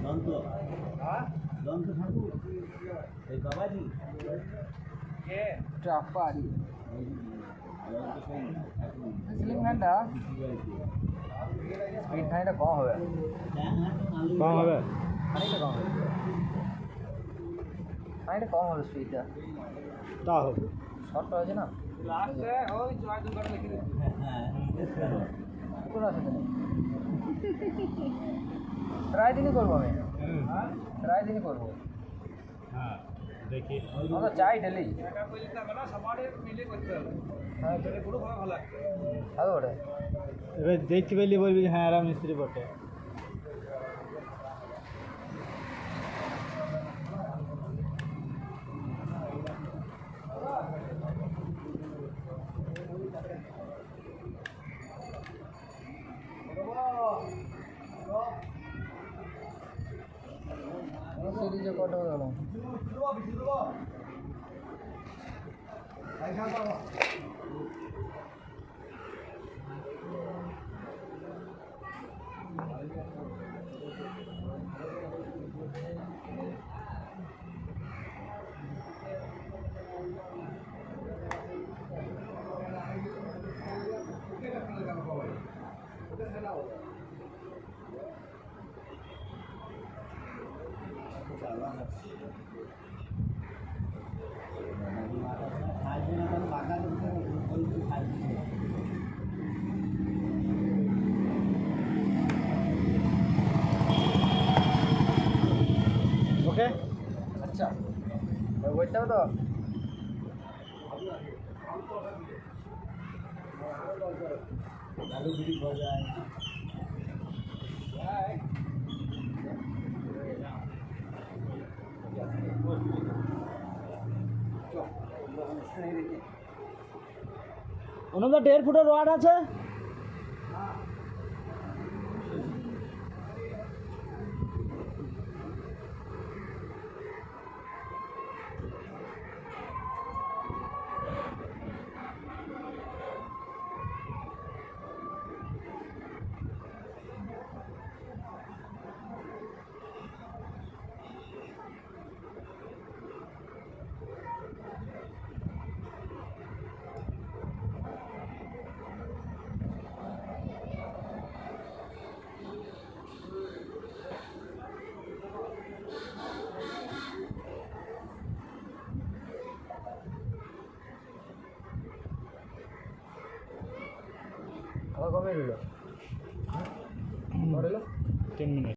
দন্ত দন্ত ঠাকুর এই বাবাজি কে ট্রাফারি সিলিং ফ্যানটা স্পিড খানিকটা কম হবে খানিকটা কম হবে স্পিডটা তা হবে শর্টটা আছে না লাস্টে ওই জয় দুবার লিখে দিন কোন আছে তুমি ট্রাই দিনই করবো আমি ট্রাই দিনই করবো হ্যাঁ দেখি আমরা চাই ডেলি এটা বলতে হবে না সবারই মিলে করতে হবে হ্যাঁ তাহলে পুরো ভালো লাগবে ভালো ওটা এবার দেখতে পেলে বলবি হ্যাঁ এরা মিস্ত্রি বটে সিরিজে কত গেল ওকে আচ্ছা বলতে হবে তো আলু বিড়ি বাজায় ওনাদের 1.5 ফুটের রড আছে আমার কমে রইল 3 মিনিট